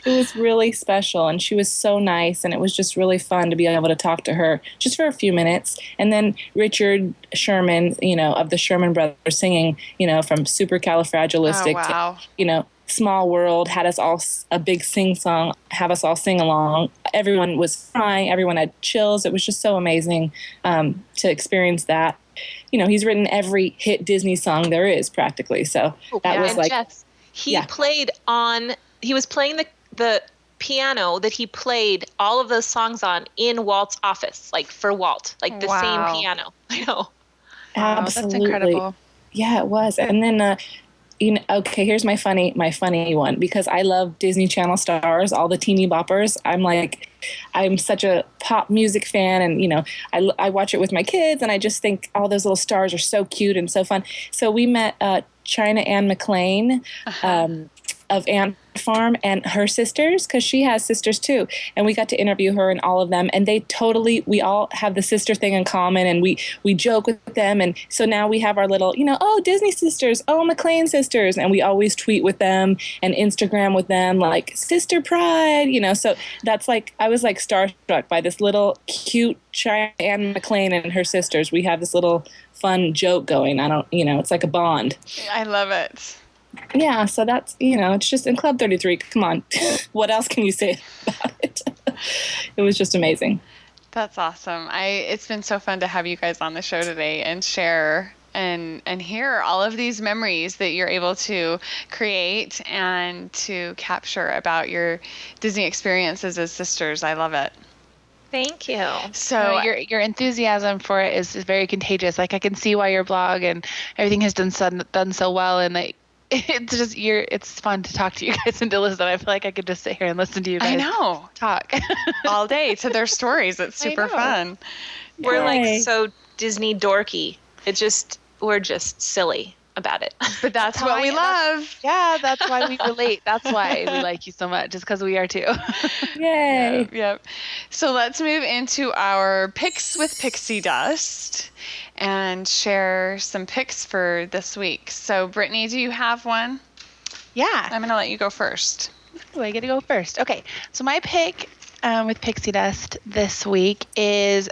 It was really special. And she was so nice. And it was just really fun to be able to talk to her just for a few minutes. And then Richard Sherman, of the Sherman Brothers singing, from Supercalifragilistic to, Small World, had us all a big sing song, have us all sing along. Everyone was crying. Everyone had chills. It was just so amazing to experience that. He's written every hit Disney song there is practically. So that was like, Jess, he was playing the piano that he played all of those songs on in Walt's office, like for Walt, like the same piano. I know. Absolutely. That's incredible. Yeah, it was. And then, okay, here's my funny one, because I love Disney Channel stars, all the teeny boppers. I'm such a pop music fan, and I watch it with my kids, and I just think all those little stars are so cute and so fun. So we met China Ann McLean of Ant Farm and her sisters, because she has sisters too, and we got to interview her and all of them, and we all have the sister thing in common, and we joke with them, and so now we have our little Disney sisters, McLean sisters, and we always tweet with them and Instagram with them, like sister pride, so that's like, I was like starstruck by this little cute China Ann McLean and her sisters. We have this little fun joke going. It's like a bond. I love it. Yeah, so that's, it's just in Club 33. Come on. What else can you say about it? It was just amazing. That's awesome. It's been so fun to have you guys on the show today and share and hear all of these memories that you're able to create and to capture about your Disney experiences as sisters. I love it. Thank you. So your enthusiasm for it is very contagious. Like I can see why your blog and everything has done so well, and like, it's just it's fun to talk to you guys and to listen. I feel like I could just sit here and listen to you guys talk all day to their stories. It's super fun. We're like so Disney dorky. We're just silly about it. But that's what we love. That's why we relate. That's why we like you so much, just because we are too. Yay. Yep. So let's move into our picks with Pixie Dust and share some picks for this week. So Brittany, do you have one? Yeah. I'm going to let you go first. Oh, I get to go first. Okay. So my pick with Pixie Dust this week is,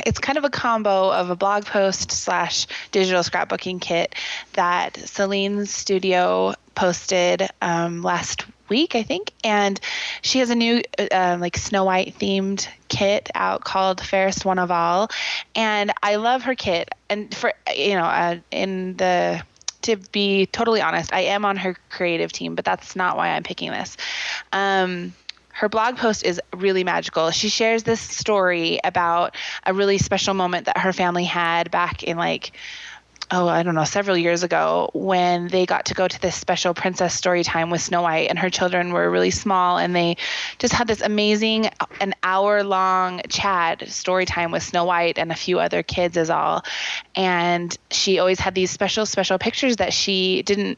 it's kind of a combo of a blog post / digital scrapbooking kit that Celine's studio posted last week, I think. And she has a new Snow White themed kit out called Fairest One of All. And I love her kit. And for, to be totally honest, I am on her creative team, but that's not why I'm picking this. Her blog post is really magical. She shares this story about a really special moment that her family had back in several years ago, when they got to go to this special princess story time with Snow White, and her children were really small, and they just had this amazing an hour-long chat story time with Snow White and a few other kids is all. And she always had these special pictures that she didn't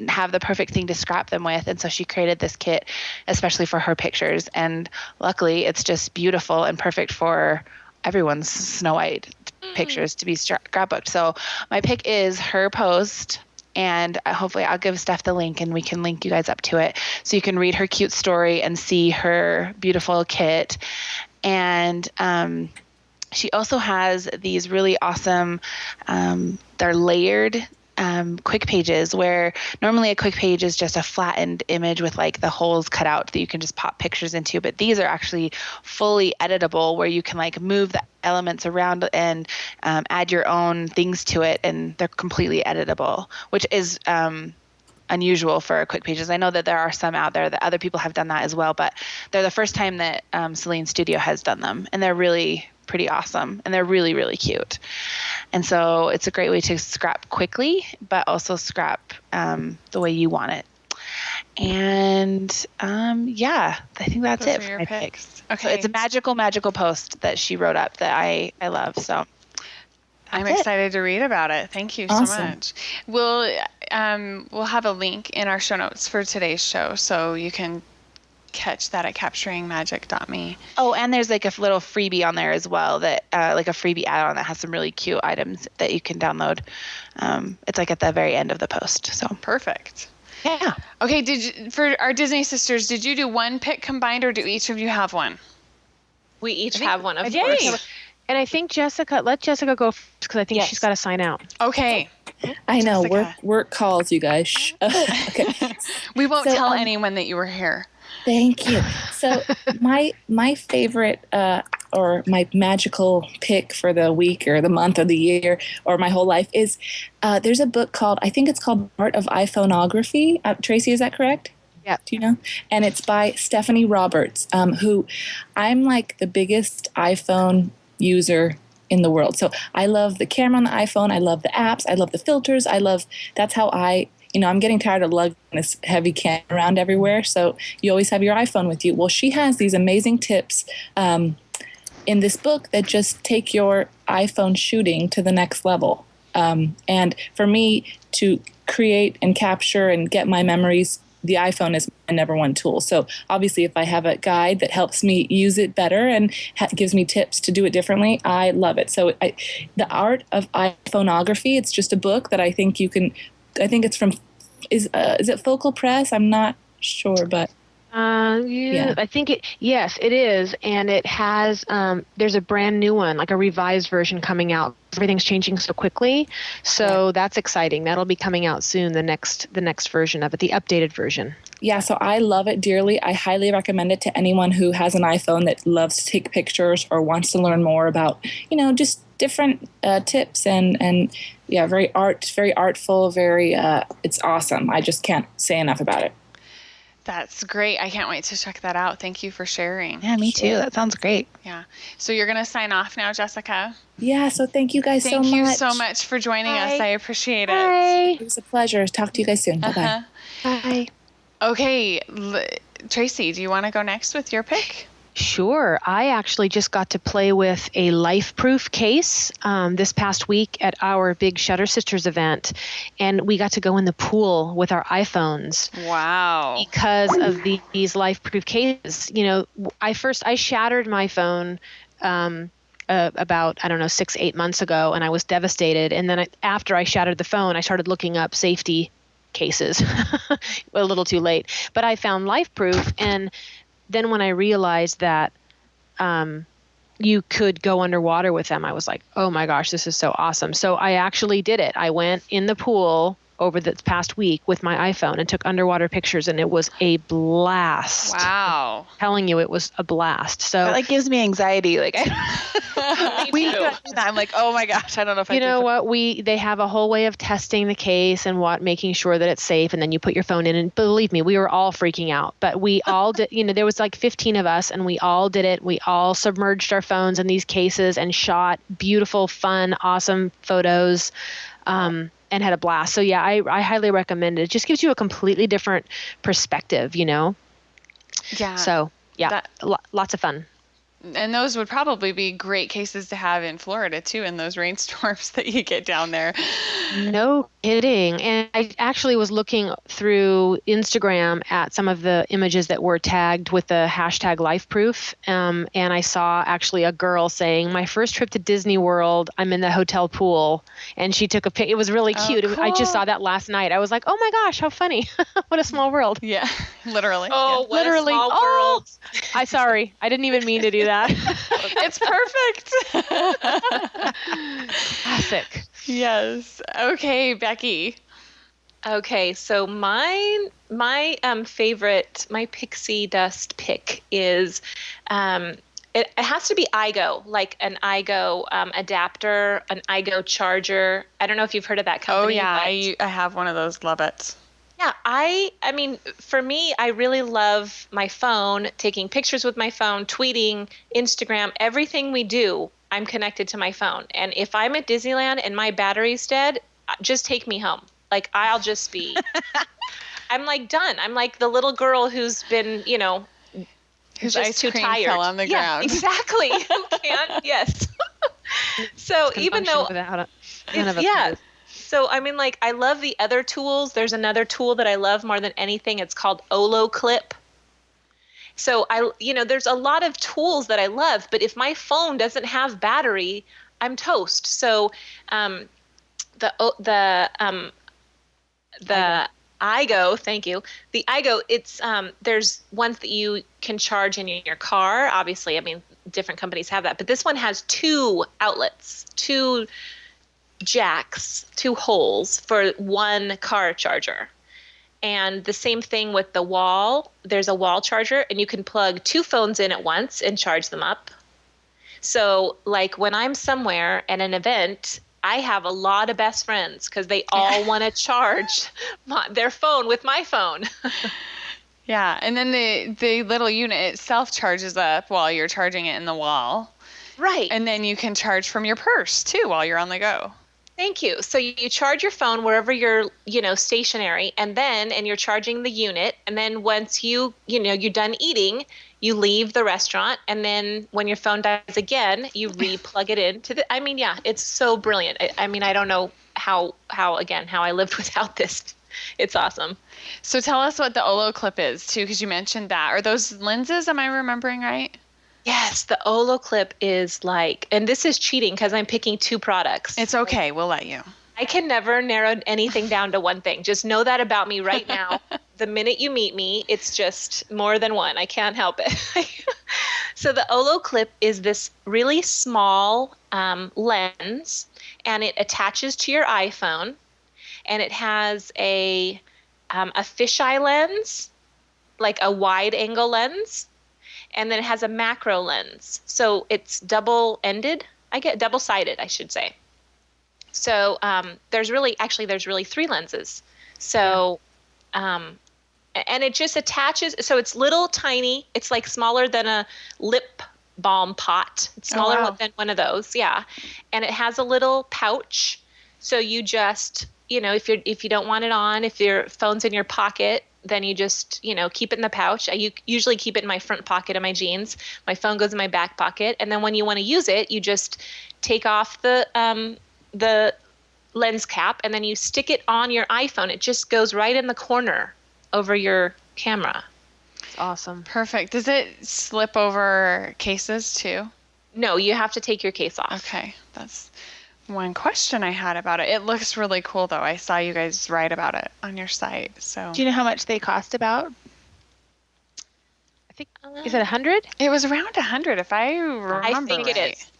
have the perfect thing to scrap them with, and so she created this kit especially for her pictures, and luckily it's just beautiful and perfect for everyone's Snow White pictures to be scrapbooked. So my pick is her post. And hopefully I'll give Steph the link and we can link you guys up to it so you can read her cute story and see her beautiful kit. And she also has these really awesome, they're layered quick pages, where normally a quick page is just a flattened image with like the holes cut out that you can just pop pictures into, but these are actually fully editable, where you can like move the elements around and add your own things to it, and they're completely editable, which is unusual for quick pages. I know that there are some out there that other people have done that as well, but they're the first time that Celine Studio has done them, and they're really pretty awesome, and they're really, really cute. And so it's a great way to scrap quickly, but also scrap the way you want it. And yeah, I think that's Those it are for your my picks. picks. Okay. So it's a magical post that she wrote up that I love. So I'm that's it. excited to read about it. Thank you so Awesome. much. We'll have a link in our show notes for today's show, so you can catch that at capturingmagic.me. Oh, and there's like a little freebie on there as well, that like a freebie add-on that has some really cute items that you can download. It's like at the very end of the post. So Perfect. yeah. Okay, for our Disney sisters, did you do one pick combined, or do each of you have one? We each have one, of Yay! course. And I think let Jessica go first, because I think Yes. she's got to sign out. Okay. I know Jessica. work calls, you guys. Shh. Okay. We won't So, tell anyone that you were here. Thank you. So my favorite or my magical pick for the week or the month or the year or my whole life is there's a book called, I think it's called Art of iPhoneography. Tracey, is that correct? Yeah. Do you know? And it's by Stephanie Roberts, who I'm like the biggest iPhone user in the world. So I love the camera on the iPhone. I love the apps. I love the filters. That's how I'm getting tired of lugging this heavy camera around everywhere. So you always have your iPhone with you. Well, she has these amazing tips in this book that just take your iPhone shooting to the next level. And for me to create and capture and get my memories, the iPhone is my number one tool. So obviously, if I have a guide that helps me use it better and gives me tips to do it differently, I love it. So the Art of iPhoneography, it's just a book that I think it's from, is it Focal Press? I'm not sure, but Yeah. I think yes, it is. And it has, there's a brand new one, like a revised version coming out. Everything's changing so quickly. So that's exciting. That'll be coming out soon, the next version of it, the updated version. yeah, so I love it dearly. I highly recommend it to anyone who has an iPhone that loves to take pictures or wants to learn more about, just different tips and yeah, very artful, it's awesome. I just can't say enough about it. That's great. I can't wait to check that out. Thank you for sharing. Yeah, me too. That sounds great. Yeah. So you're going to sign off now, Jessica. Yeah, so thank you guys so much. Thank you so much for joining us. I appreciate it. Bye. It was a pleasure. Talk to you guys soon. Bye-bye. Uh-huh. Bye. Okay, Tracey, do you want to go next with your pick? Sure. I actually just got to play with a LifeProof case this past week at our big Shutter Sisters event, and we got to go in the pool with our iPhones. Wow. Because of these LifeProof cases. I shattered my phone about 6-8 months ago, and I was devastated. And then after I shattered the phone, I started looking up safety cases. A little too late, but I found LifeProof, and then when I realized that you could go underwater with them, I was like, oh my gosh, this is so awesome. So I actually did it. I went in the pool over the past week with my iPhone and took underwater pictures, and it was a blast. Wow. I'm telling you, it was a blast. So That gives me anxiety. Like I'm like, oh my gosh, I don't know if I you can. know what, they have a whole way of testing the case and making sure that it's safe, and then you put your phone in, and believe me, we were all freaking out, but we all did. There was like 15 of us, and we all did it. We all submerged our phones in these cases and shot beautiful, fun, awesome photos, and had a blast. So yeah, I highly recommend it. It just gives you a completely different perspective, Yeah. So yeah, lots of fun. And those would probably be great cases to have in Florida too, in those rainstorms that you get down there. No kidding. And I actually was looking through Instagram at some of the images that were tagged with the hashtag LifeProof. And I saw actually a girl saying, my first trip to Disney World, I'm in the hotel pool. And she took a pic. It was really cute. Cool. I just saw that last night. I was like, oh my gosh, how funny. What a small world. Yeah, literally. Oh, Yeah. what Literally. a small world. Sorry. I didn't even mean to do that. It's perfect. Classic. Yes. Okay, Becky. Okay, so my favorite, my Pixie Dust pick is, it has to be iGo, like an iGo adapter, an iGo charger. I don't know if you've heard of that company. Oh yeah, I have one of those. Love it. Yeah, I mean, for me, I really love my phone, taking pictures with my phone, tweeting, Instagram, everything we do, I'm connected to my phone. And if I'm at Disneyland and my battery's dead, just take me home. Like, I'll just be, I'm like done. I'm like the little girl who's been, Whose just ice too cream tired. fell on the ground. Exactly. Who can't? Yes. So even though, none of us yeah. can. So, I mean, like, I love the other tools. There's another tool that I love more than anything. It's called Olloclip. So, there's a lot of tools that I love, but if my phone doesn't have battery, I'm toast. So, the iGo, thank you. The iGo, it's there's ones that you can charge in your car. Obviously, I mean, different companies have that, but this one has 2 outlets, 2 jacks, 2 holes for one car charger. And the same thing with the wall. There's a wall charger, and you can plug 2 phones in at once and charge them up. So, like, when I'm somewhere at an event, I have a lot of best friends because they all want to charge their phone with my phone. Yeah, and then the little unit itself charges up while you're charging it in the wall. Right. And then you can charge from your purse too while you're on the go. Thank you. So you charge your phone wherever you're, stationary, and you're charging the unit. And then once you're done eating, you leave the restaurant. And then when your phone dies again, you re-plug it into it's so brilliant. I don't know how I lived without this. It's awesome. So tell us what the Olloclip is too, because you mentioned that. Are those lenses? Am I remembering right? Yes, the Olloclip is like, and this is cheating because I'm picking 2 products. It's okay. We'll let you. I can never narrow anything down to one thing. Just know that about me right now. The minute you meet me, it's just more than one. I can't help it. So the Olloclip is this really small lens, and it attaches to your iPhone, and it has a fisheye lens, like a wide angle lens. And then it has a macro lens. So it's double-sided, I should say. So there's really 3 lenses. So, and it just attaches. So it's little tiny. It's like smaller than a lip balm pot. It's smaller than one of those. Yeah. And it has a little pouch. So you just, if you don't want it on, if your phone's in your pocket, then you just, keep it in the pouch. I usually keep it in my front pocket of my jeans. My phone goes in my back pocket. And then when you want to use it, you just take off the lens cap, and then you stick it on your iPhone. It just goes right in the corner over your camera. It's awesome. Perfect. Does it slip over cases too? No, you have to take your case off. Okay. That's one question I had about it. It looks really cool though. I saw you guys write about it on your site. So Do you know how much they cost about? I think, is it 100? it was around 100 if I remember I think right. it is.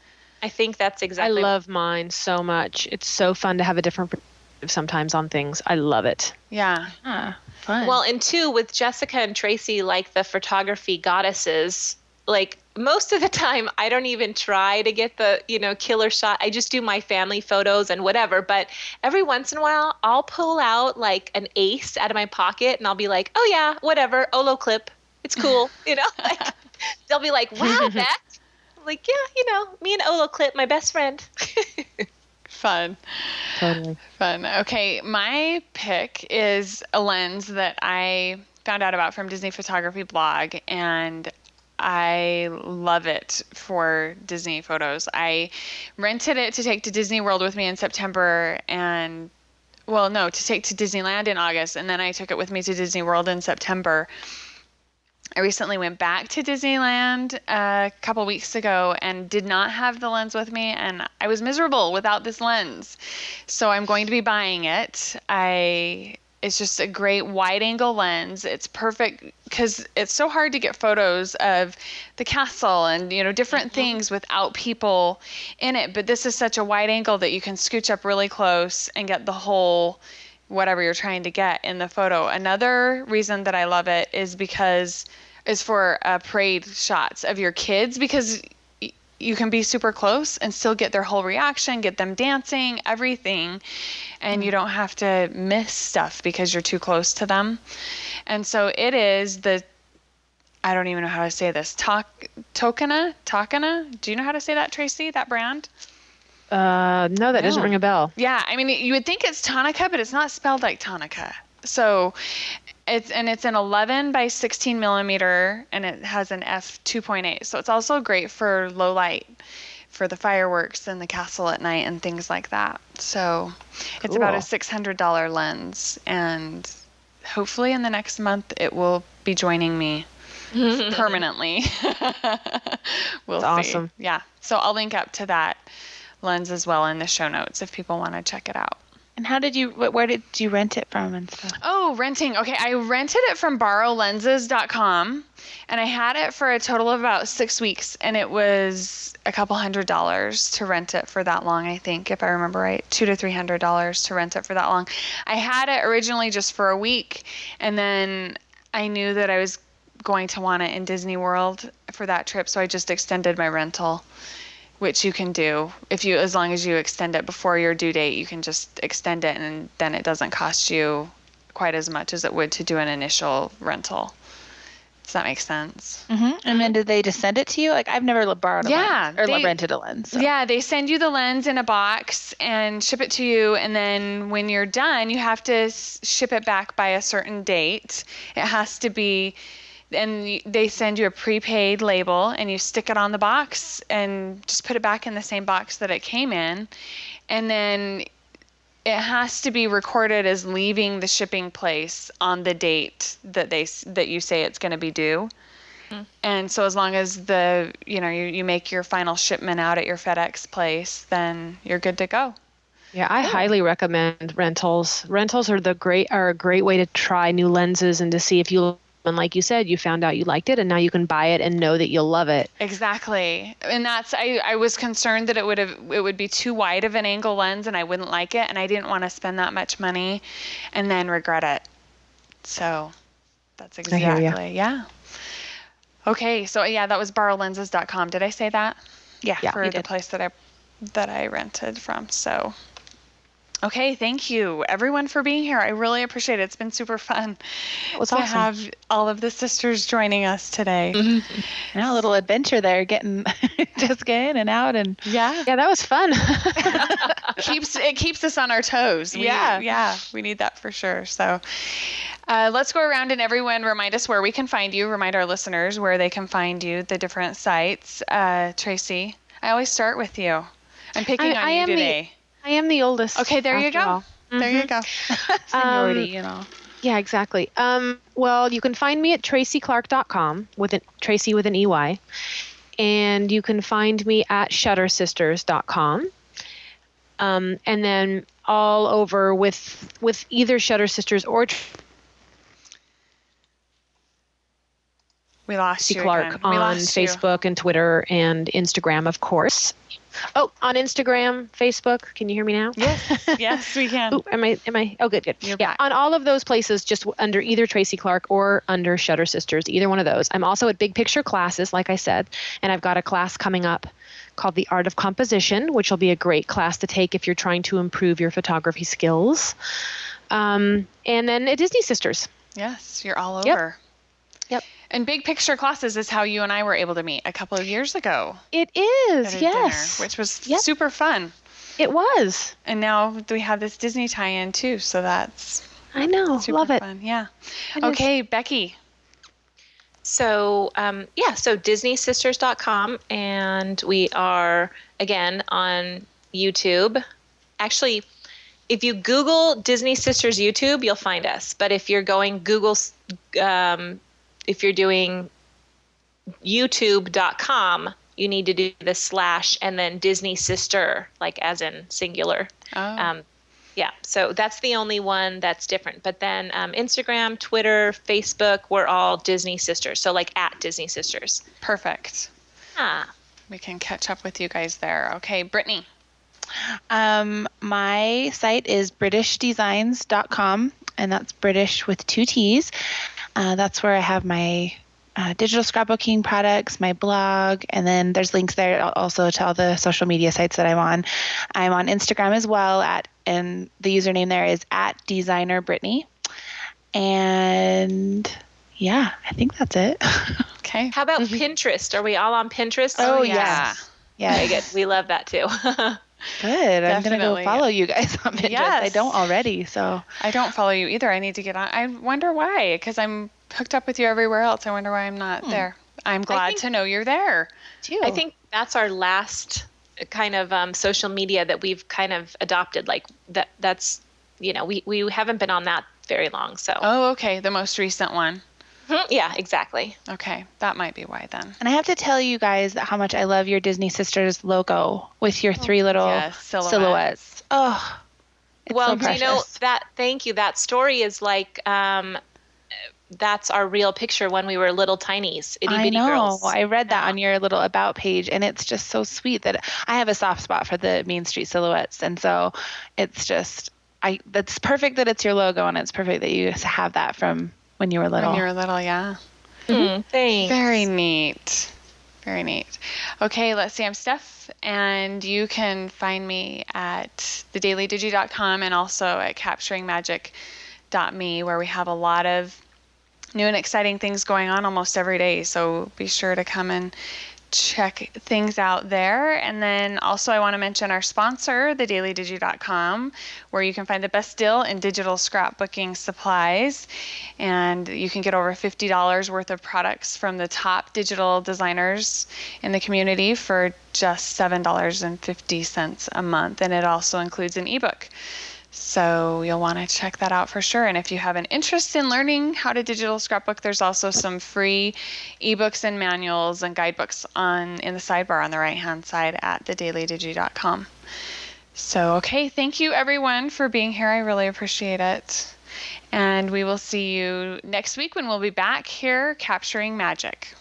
I think that's exactly. I love mine so much. It's so fun to have a different perspective sometimes on things. I love it. Yeah. Fun. Well, and 2, with Jessica and Tracey, like the photography goddesses, like most of the time I don't even try to get the, killer shot. I just do my family photos and whatever. But every once in a while I'll pull out like an ace out of my pocket and I'll be like, oh yeah, whatever, Olloclip. It's cool. Like they'll be like, wow, Beck. I'm like, yeah, me and Olloclip, my best friend. Fun. Totally. Fun. Okay, my pick is a lens that I found out about from Disney Photography blog, and I love it for Disney photos. I rented it to take to Disney World with me in September to take to Disneyland in August, and then I took it with me to Disney World in September. I recently went back to Disneyland a couple weeks ago and did not have the lens with me, and I was miserable without this lens. So I'm going to be buying it. It's just a great wide-angle lens. It's perfect because it's so hard to get photos of the castle and, different things without people in it. But this is such a wide angle that you can scooch up really close and get the whole whatever you're trying to get in the photo. Another reason that I love it is for parade shots of your kids, because you can be super close and still get their whole reaction, get them dancing, everything, and you don't have to miss stuff because you're too close to them. And so it is I don't even know how to say this, Tokina? Do you know how to say that, Tracey, that brand? No, that doesn't ring a bell. Yeah, I mean, you would think it's Tonica, but it's not spelled like Tonica. So it's an 11 by 16 millimeter, and it has an f2.8. So it's also great for low light, for the fireworks and the castle at night and things like that. So it's about a $600 lens, and hopefully in the next month it will be joining me permanently. We'll see. Awesome. Yeah. So I'll link up to that lens as well in the show notes if people want to check it out. And where did you rent it from and stuff? Oh, renting. Okay, I rented it from borrowlenses.com, and I had it for a total of about 6 weeks, and it was a couple $100 to rent it for that long, I think, if I remember right. $200 to $300 to rent it for that long. I had it originally just for a week, and then I knew that I was going to want it in Disney World for that trip, so I just extended my rental, which you can do as long as you extend it before your due date. You can just extend it, and then it doesn't cost you quite as much as it would to do an initial rental. Does that make sense? Mm-hmm. And then did they just send it to you? Like, I've never borrowed a lens or rented a lens. So. Yeah, they send you the lens in a box and ship it to you, and then when you're done, you have to ship it back by a certain date. It has to be. And they send you a prepaid label, and you stick it on the box and just put it back in the same box that it came in. And then it has to be recorded as leaving the shipping place on the date that you say it's going to be due. And so as long as you make your final shipment out at your FedEx place, then you're good to go. Yeah, I highly recommend rentals. Rentals are a great way to try new lenses and to see if you. And like you said, you found out you liked it, and now you can buy it and know that you'll love it. Exactly. And I was concerned that it would be too wide of an angle lens and I wouldn't like it, and I didn't want to spend that much money and then regret it. So that's exactly, yeah. Okay, so yeah, that was borrowlenses.com. Did I say that? Yeah, for the place that I rented from. So okay, thank you everyone for being here. I really appreciate it. It's been super fun to have all of the sisters joining us today. Mm-hmm. A little adventure there, getting Jessica in and out, and yeah, that was fun. It keeps us on our toes. We need that for sure. So let's go around and everyone remind us where we can find you. Remind our listeners where they can find you, the different sites. Tracey, I always start with you. I'm picking on you today. I am the oldest. Okay, there you go. Mm-hmm. There you go. Seniority, Yeah, exactly. Well, you can find me at tracyclark.com Tracey with an EY, and you can find me at shuttersisters.com. And then all over with either Shutter Sisters or we lost Tracy you Clark again. on Facebook and Twitter and Instagram, of course. Oh, on Instagram, Facebook. Can you hear me now? Yes, we can. Ooh, am I? Oh, good. You're yeah, back. On all of those places, just under either Tracy Clark or under Shutter Sisters, either one of those. I'm also at Big Picture classes, like I said, and I've got a class coming up called The Art of Composition, which will be a great class to take if you're trying to improve your photography skills. And then at Disney Sisters. Yes, you're all over. Yep. And Big Picture classes is how you and I were able to meet a couple of years ago. It is, at yes. Dinner, which was super fun. It was. And now we have this Disney tie-in too, so that's I know, super love it. Fun. Yeah. It okay, is. Becky. So, so DisneySisters.com, and we are, again, on YouTube. Actually, if you Google Disney Sisters YouTube, you'll find us. But if you're going Google, if you're doing youtube.com, you need to do the / and then Disney Sister, like as in singular. Oh. So that's the only one that's different. But then Instagram, Twitter, Facebook, we're all Disney Sisters. So like at Disney Sisters. Perfect. We can catch up with you guys there. Okay, Brittany. My site is britishdesigns.com, and that's British with 2 T's. That's where I have my digital scrapbooking products, my blog, and then there's links there also to all the social media sites that I'm on. I'm on Instagram as well and the username there is @designerbrittany. And yeah, I think that's it. Okay. How about Pinterest? Are we all on Pinterest? Oh, yeah. Yeah. Very good. We love that too. Good. I'm going to go Definitely. follow you guys on Pinterest. Yes. I don't already, so. I don't follow you either. I need to get on. I wonder why, because I'm hooked up with you everywhere else. I wonder why I'm not there. I'm glad to know you're there. Too. I think that's our last kind of social media that we've kind of adopted. Like that's, we haven't been on that very long. So. Oh, okay. The most recent one. Yeah, exactly. Okay. That might be why then. And I have to tell you guys how much I love your Disney Sisters logo with your 3 little silhouettes. Oh, it's well, so do you know precious. that? Thank you. That story is like, that's our real picture when we were little tinies, itty bitty girls. I read that on your little about page, and it's just so sweet that I have a soft spot for the Main Street silhouettes, and so it's just that's perfect that it's your logo, and it's perfect that you have that from when you were little. When you were little, yeah. Thanks. Very neat. Very neat. Okay, let's see. I'm Steph, and you can find me at thedailydigi.com and also at capturingmagic.me, where we have a lot of new and exciting things going on almost every day. So be sure to come and check things out there. And then also I want to mention our sponsor, thedailydigi.com, where you can find the best deal in digital scrapbooking supplies. And you can get over $50 worth of products from the top digital designers in the community for just $7.50 a month. And it also includes an ebook. So you'll want to check that out for sure. And if you have an interest in learning how to digital scrapbook, there's also some free ebooks and manuals and guidebooks in the sidebar on the right-hand side at thedailydigi.com. So, okay, thank you everyone for being here. I really appreciate it. And we will see you next week when we'll be back here capturing magic.